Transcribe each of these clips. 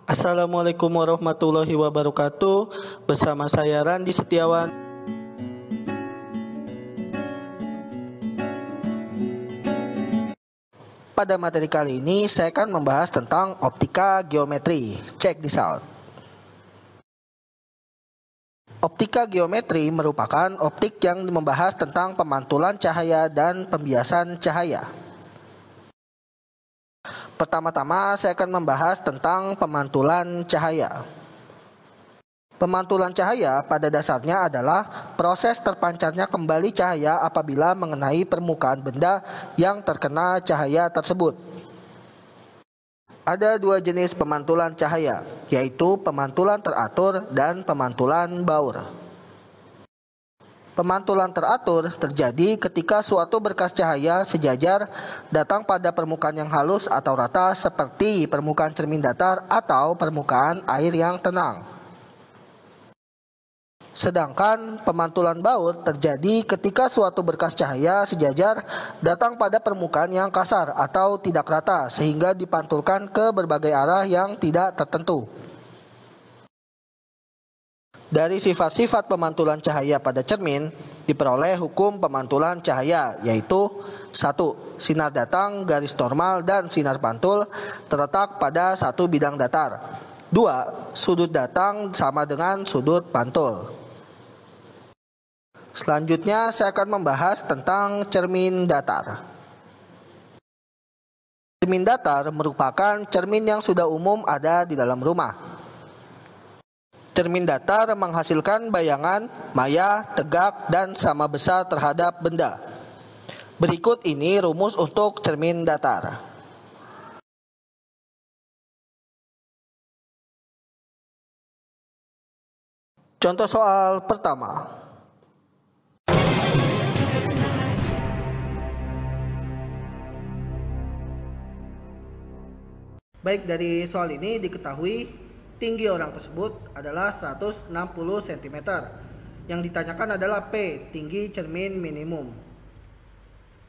Assalamualaikum warahmatullahi wabarakatuh. Bersama saya Randi Setiawan. Pada materi kali ini saya akan membahas tentang optika geometri. Check this out. Optika geometri merupakan optik yang membahas tentang pemantulan cahaya dan pembiasan cahaya. Pertama-tama saya akan membahas tentang pemantulan cahaya. Pemantulan cahaya pada dasarnya adalah proses terpancarnya kembali cahaya apabila mengenai permukaan benda yang terkena cahaya tersebut. Ada dua jenis pemantulan cahaya, yaitu pemantulan teratur dan pemantulan baur. Pemantulan teratur terjadi ketika suatu berkas cahaya sejajar datang pada permukaan yang halus atau rata seperti permukaan cermin datar atau permukaan air yang tenang. Sedangkan pemantulan baur terjadi ketika suatu berkas cahaya sejajar datang pada permukaan yang kasar atau tidak rata sehingga dipantulkan ke berbagai arah yang tidak tertentu. Dari sifat-sifat pemantulan cahaya pada cermin diperoleh hukum pemantulan cahaya, yaitu 1. Sinar datang, garis normal, dan sinar pantul terletak pada satu bidang datar. 2. Sudut datang sama dengan sudut pantul. Selanjutnya saya akan membahas tentang cermin datar. Cermin datar merupakan cermin yang sudah umum ada di dalam rumah. Cermin datar menghasilkan bayangan, maya, tegak, dan sama besar terhadap benda. Berikut ini rumus untuk cermin datar. Contoh soal pertama. Baik, dari soal ini diketahui tinggi orang tersebut adalah 160 cm. Yang ditanyakan adalah P, tinggi cermin minimum.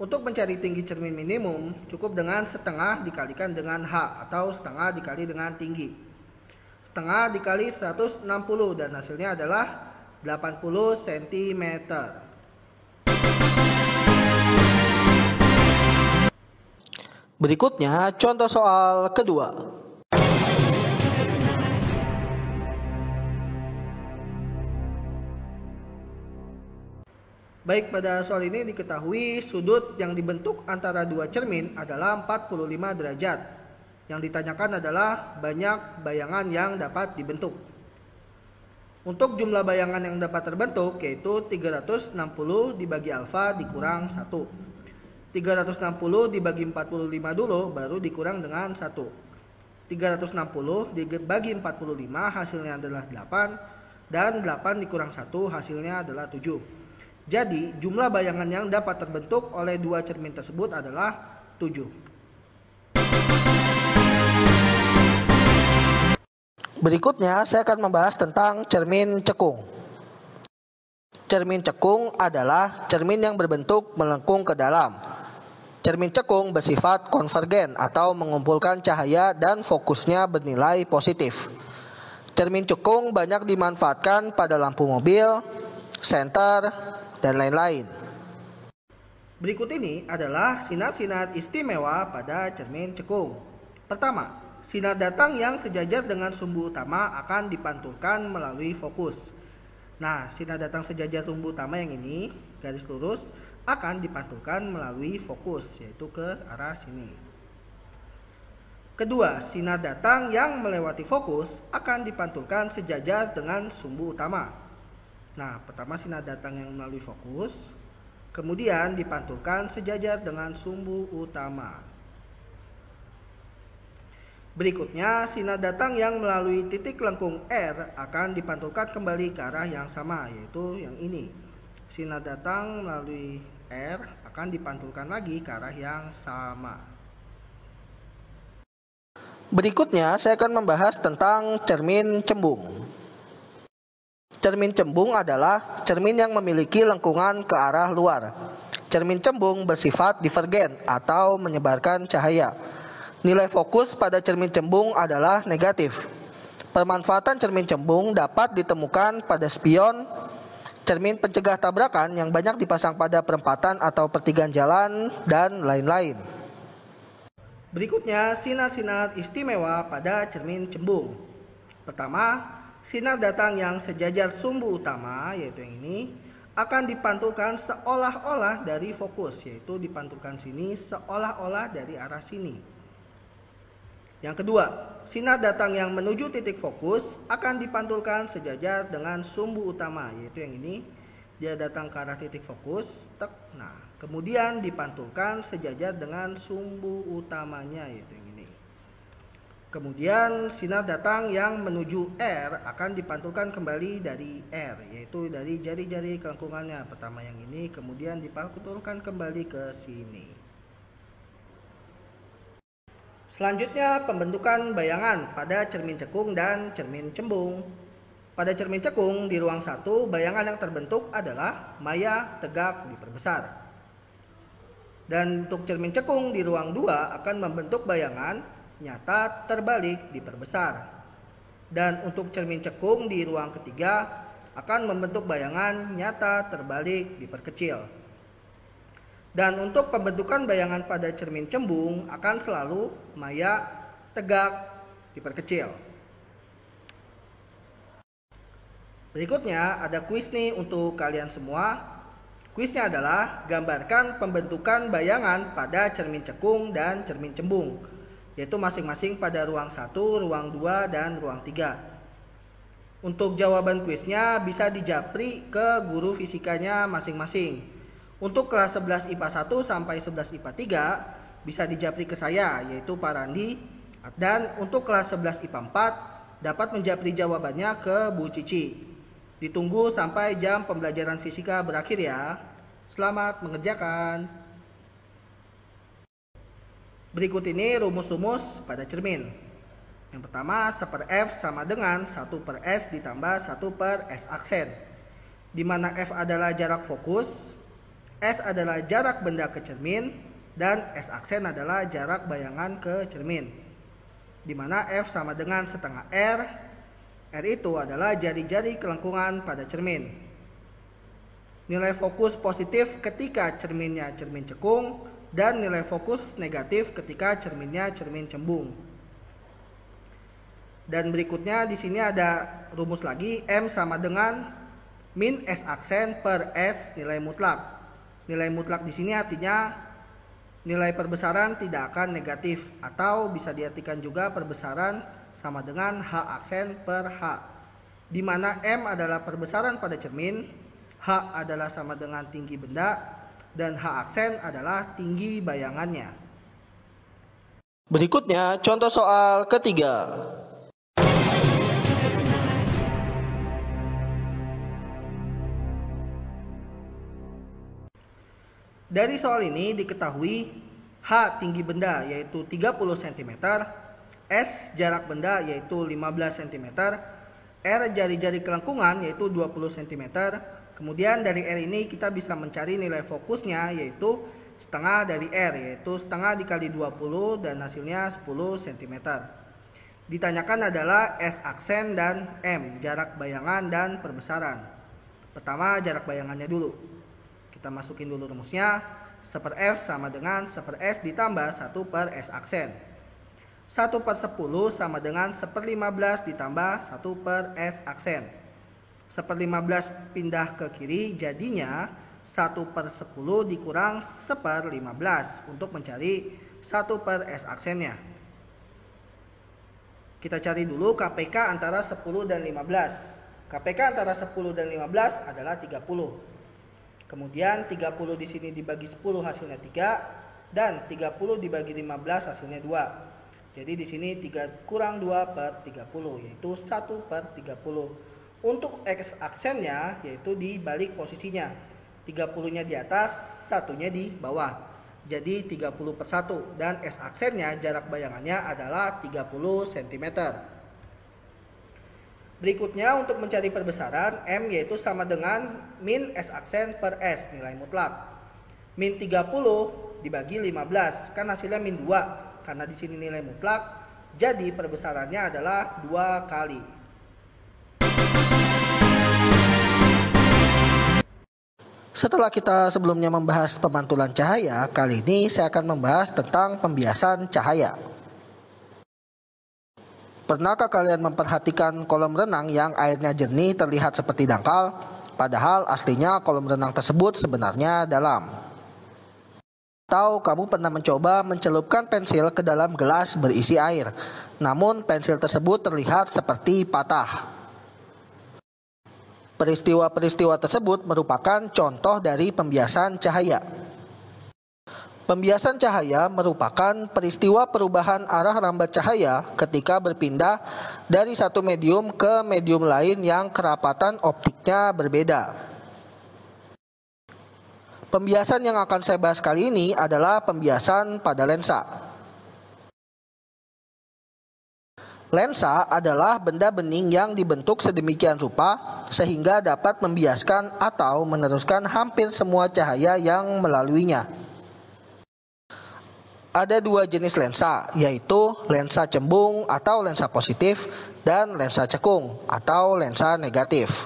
Untuk mencari tinggi cermin minimum, cukup dengan setengah dikalikan dengan H atau setengah dikali dengan tinggi. Setengah dikali 160 dan hasilnya adalah 80 cm. Berikutnya contoh soal kedua. Baik, pada soal ini diketahui sudut yang dibentuk antara dua cermin adalah 45 derajat. Yang ditanyakan adalah banyak bayangan yang dapat dibentuk. Untuk jumlah bayangan yang dapat terbentuk yaitu 360 dibagi alfa dikurang 1. 360 dibagi 45 dulu baru dikurang dengan 1. 360 dibagi 45 hasilnya adalah 8 dan 8 dikurang 1 hasilnya adalah 7. Jadi jumlah bayangan yang dapat terbentuk oleh dua cermin tersebut adalah 7. Berikutnya saya akan membahas tentang cermin cekung. Cermin cekung adalah cermin yang berbentuk melengkung ke dalam. Cermin cekung bersifat konvergen atau mengumpulkan cahaya dan fokusnya bernilai positif. Cermin cekung banyak dimanfaatkan pada lampu mobil, senter, dan lain-lain. Berikut ini adalah sinar-sinar istimewa pada cermin cekung. Pertama, sinar datang yang sejajar dengan sumbu utama akan dipantulkan melalui fokus. Nah, sinar datang sejajar sumbu utama yang ini, garis lurus, akan dipantulkan melalui fokus, yaitu ke arah sini. Kedua, sinar datang yang melewati fokus akan dipantulkan sejajar dengan sumbu utama. Nah, pertama sinar datang yang melalui fokus, kemudian dipantulkan sejajar dengan sumbu utama. Berikutnya, sinar datang yang melalui titik lengkung R akan dipantulkan kembali ke arah yang sama, yaitu yang ini. Sinar datang melalui R akan dipantulkan lagi ke arah yang sama. Berikutnya saya akan membahas tentang cermin cembung. Cermin cembung adalah cermin yang memiliki lengkungan ke arah luar. Cermin cembung bersifat divergen atau menyebarkan cahaya. Nilai fokus pada cermin cembung adalah negatif. Pemanfaatan cermin cembung dapat ditemukan pada spion, cermin pencegah tabrakan yang banyak dipasang pada perempatan atau pertigaan jalan, dan lain-lain. Berikutnya, sinar-sinar istimewa pada cermin cembung. Pertama, sinar datang yang sejajar sumbu utama, yaitu yang ini, akan dipantulkan seolah-olah dari fokus, yaitu dipantulkan sini seolah-olah dari arah sini. Yang kedua, sinar datang yang menuju titik fokus akan dipantulkan sejajar dengan sumbu utama, yaitu yang ini. Dia datang ke arah titik fokus, tek. Nah, kemudian dipantulkan sejajar dengan sumbu utamanya, yaitu yang ini. Kemudian sinar datang yang menuju R akan dipantulkan kembali dari R, yaitu dari jari-jari kelengkungannya. Pertama yang ini, kemudian dipantulkan kembali ke sini. Selanjutnya, pembentukan bayangan pada cermin cekung dan cermin cembung. Pada cermin cekung di ruang 1, bayangan yang terbentuk adalah maya tegak diperbesar. Dan untuk cermin cekung di ruang 2 akan membentuk bayangan nyata terbalik diperbesar. Dan untuk cermin cekung di ruang ketiga akan membentuk bayangan nyata terbalik diperkecil. Dan untuk pembentukan bayangan pada cermin cembung akan selalu maya tegak diperkecil. Berikutnya ada kuis nih untuk kalian semua. Kuisnya adalah gambarkan pembentukan bayangan pada cermin cekung dan cermin cembung, yaitu masing-masing pada ruang 1, ruang 2, dan ruang 3. Untuk jawaban kuisnya bisa dijapri ke guru fisikanya masing-masing. Untuk kelas 11 IPA 1 sampai 11 IPA 3 bisa dijapri ke saya, yaitu Pak Randi. Dan untuk kelas 11 IPA 4 dapat menjapri jawabannya ke Bu Cici. Ditunggu sampai jam pembelajaran fisika berakhir ya. Selamat mengerjakan. Berikut ini rumus-rumus pada cermin. Yang pertama, 1/F sama dengan 1/S ditambah 1/S aksen. Di mana F adalah jarak fokus, S adalah jarak benda ke cermin, dan S aksen adalah jarak bayangan ke cermin. Di mana F sama dengan setengah R. R itu adalah jari-jari kelengkungan pada cermin. Nilai fokus positif ketika cerminnya cermin cekung, dan nilai fokus negatif ketika cerminnya cermin cembung. Dan berikutnya di sini ada rumus lagi, M sama dengan min S aksen per S nilai mutlak. Nilai mutlak di sini artinya nilai perbesaran tidak akan negatif, atau bisa diartikan juga perbesaran sama dengan H aksen per H, di mana M adalah perbesaran pada cermin, H adalah sama dengan tinggi benda, dan H aksen adalah tinggi bayangannya. Berikutnya contoh soal ketiga. Dari soal ini diketahui H tinggi benda yaitu 30 cm, S jarak benda yaitu 15 cm, R jari-jari kelengkungan yaitu 20 cm. Kemudian dari R ini kita bisa mencari nilai fokusnya yaitu setengah dari R, yaitu setengah dikali 20 dan hasilnya 10 cm. Ditanyakan adalah S aksen dan M jarak bayangan dan perbesaran. Pertama jarak bayangannya dulu. Kita masukin dulu rumusnya. 1/F sama dengan 1/S ditambah 1/S aksen. 1/10 sama dengan 1/15 ditambah 1/S aksen. 1/15 pindah ke kiri, jadinya 1/10 dikurang 1/15 untuk mencari 1/S aksennya. Kita cari dulu KPK antara 10 dan 15. KPK antara 10 dan 15 adalah 30. Kemudian 30 di sini dibagi 10 hasilnya 3, dan 30 dibagi 15 hasilnya 2. Jadi di sini 3 kurang 2/30 yaitu 1/30. Untuk X aksennya yaitu di balik posisinya. 30-nya di atas, 1-nya di bawah. Jadi 30/1, dan S aksennya jarak bayangannya adalah 30 cm. Berikutnya untuk mencari perbesaran M yaitu sama dengan min S aksen per S nilai mutlak. Min 30 dibagi 15 kan hasilnya min 2. karena di sini nilai mutlak, jadi perbesarannya adalah 2 kali. Setelah kita sebelumnya membahas pemantulan cahaya, kali ini saya akan membahas tentang pembiasan cahaya. Pernahkah kalian memperhatikan kolam renang yang airnya jernih terlihat seperti dangkal, padahal aslinya kolam renang tersebut sebenarnya dalam? Atau kamu pernah mencoba mencelupkan pensil ke dalam gelas berisi air, namun pensil tersebut terlihat seperti patah? Peristiwa-peristiwa tersebut merupakan contoh dari pembiasan cahaya. Pembiasan cahaya merupakan peristiwa perubahan arah rambat cahaya ketika berpindah dari satu medium ke medium lain yang kerapatan optiknya berbeda. Pembiasan yang akan saya bahas kali ini adalah pembiasan pada lensa. Lensa adalah benda bening yang dibentuk sedemikian rupa sehingga dapat membiaskan atau meneruskan hampir semua cahaya yang melaluinya. Ada 2 jenis lensa, yaitu lensa cembung atau lensa positif dan lensa cekung atau lensa negatif.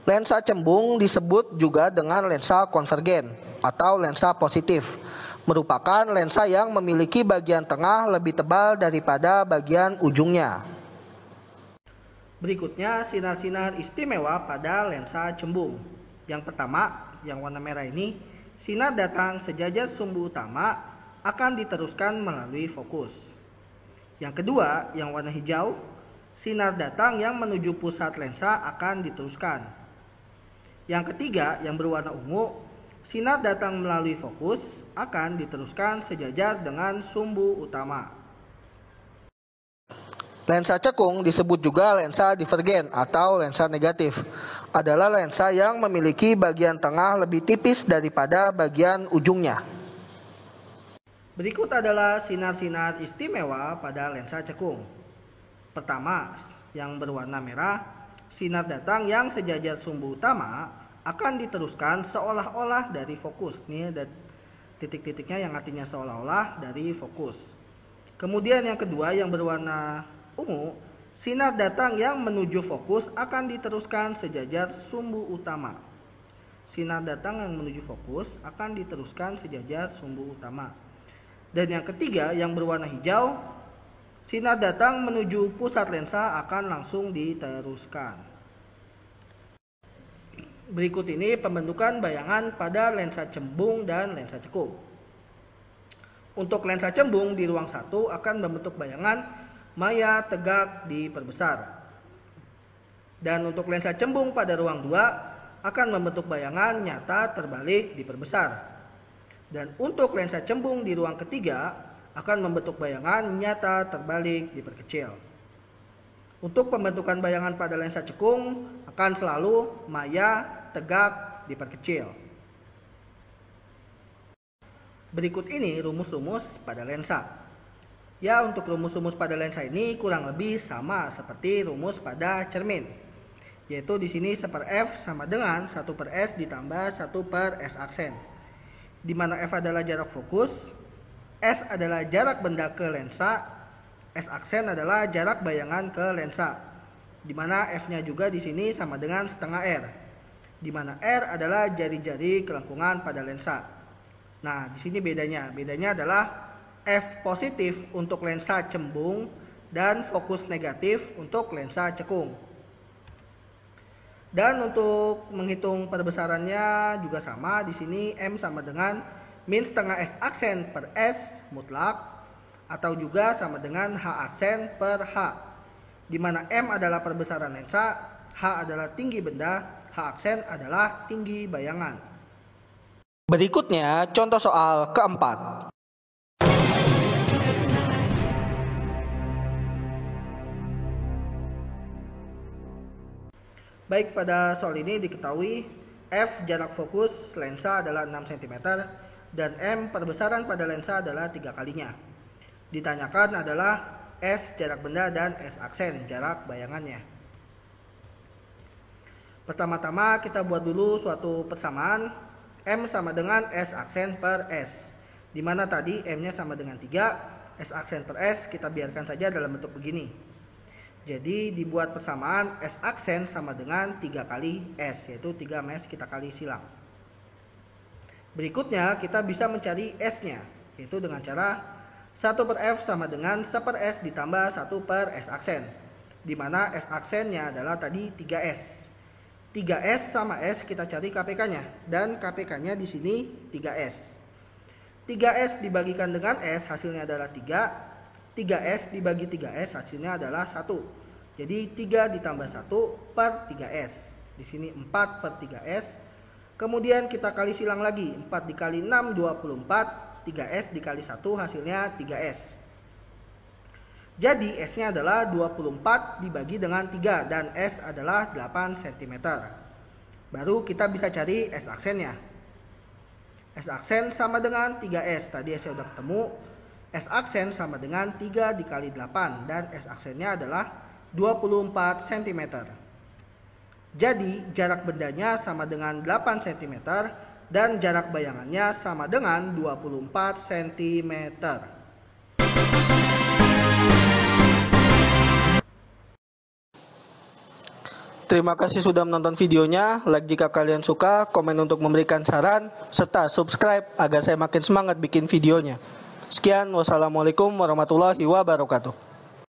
Lensa cembung disebut juga dengan lensa konvergen atau lensa positif, merupakan lensa yang memiliki bagian tengah lebih tebal daripada bagian ujungnya. Berikutnya sinar-sinar istimewa pada lensa cembung. Yang pertama, yang warna merah ini, sinar datang sejajar sumbu utama akan diteruskan melalui fokus. Yang kedua, yang warna hijau, sinar datang yang menuju pusat lensa akan diteruskan. Yang ketiga, yang berwarna ungu, sinar datang melalui fokus akan diteruskan sejajar dengan sumbu utama. Lensa cekung disebut juga lensa divergen atau lensa negatif. Adalah lensa yang memiliki bagian tengah lebih tipis daripada bagian ujungnya. Berikut adalah sinar-sinar istimewa pada lensa cekung. Pertama, yang berwarna merah, sinar datang yang sejajar sumbu utama akan diteruskan seolah-olah dari fokus. Ini ada titik-titiknya yang artinya seolah-olah dari fokus. Kemudian yang kedua yang berwarna ungu, sinar datang yang menuju fokus akan diteruskan sejajar sumbu utama. Sinar datang yang menuju fokus akan diteruskan sejajar sumbu utama. Dan yang ketiga yang berwarna hijau, sinar datang menuju pusat lensa akan langsung diteruskan. Berikut ini pembentukan bayangan pada lensa cembung dan lensa cekung. Untuk lensa cembung di ruang 1 akan membentuk bayangan maya tegak diperbesar. Dan untuk lensa cembung pada ruang 2 akan membentuk bayangan nyata terbalik diperbesar. Dan untuk lensa cembung di ruang ketiga akan membentuk bayangan nyata terbalik diperkecil. Untuk pembentukan bayangan pada lensa cekung akan selalu maya tegak diperkecil. Berikut ini rumus-rumus pada lensa. Ya, untuk rumus-rumus pada lensa ini kurang lebih sama seperti rumus pada cermin. Yaitu di sini 1/F sama dengan 1/S ditambah 1/S aksen. Di mana F adalah jarak fokus, S adalah jarak benda ke lensa, S aksen adalah jarak bayangan ke lensa. Di mana F-nya juga di sini sama dengan setengah R. Di mana R adalah jari-jari kelengkungan pada lensa. Nah, di sini bedanya. Bedanya adalah F positif untuk lensa cembung dan fokus negatif untuk lensa cekung. Dan untuk menghitung perbesarannya juga sama. Di sini M sama dengan min setengah S aksen per S mutlak atau juga sama dengan H aksen per H. Di mana M adalah perbesaran lensa, H adalah tinggi benda, H aksen adalah tinggi bayangan. Berikutnya contoh soal keempat. Baik, pada soal ini diketahui F jarak fokus lensa adalah 6 cm dan M perbesaran pada lensa adalah 3 kalinya. Ditanyakan adalah S jarak benda dan S aksen jarak bayangannya. Pertama-tama kita buat dulu suatu persamaan. M sama dengan S aksen per S. Di mana tadi M-nya sama dengan 3, S aksen per S kita biarkan saja dalam bentuk begini. Jadi dibuat persamaan S aksen sama dengan 3 kali S, yaitu 3 S kita kali silang. Berikutnya kita bisa mencari S-nya, yaitu dengan cara 1 per F sama dengan 1 per S ditambah 1 per S aksen. Di mana S aksennya adalah tadi 3S. 3S sama S kita cari KPK-nya, dan KPK-nya di sini 3S. 3S dibagikan dengan S hasilnya adalah 3. 3S dibagi 3S hasilnya adalah 1. Jadi 3 ditambah 1 per 3S. Di sini 4 per 3S. Kemudian kita kali silang lagi. 4 dikali 6 24. 3S dikali 1 hasilnya 3S. Jadi S-nya adalah 24 dibagi dengan 3 dan S adalah 8 cm. Baru kita bisa cari S aksennya. S aksen sama dengan 3S. Tadi S-nya sudah ketemu. S aksen sama dengan 3 dikali 8 dan S aksennya adalah 24 cm. Jadi jarak bendanya sama dengan 8 cm dan jarak bayangannya sama dengan 24 cm. Terima kasih sudah menonton videonya. Like jika kalian suka, komen untuk memberikan saran, serta subscribe agar saya makin semangat bikin videonya. Sekian, wassalamualaikum warahmatullahi wabarakatuh.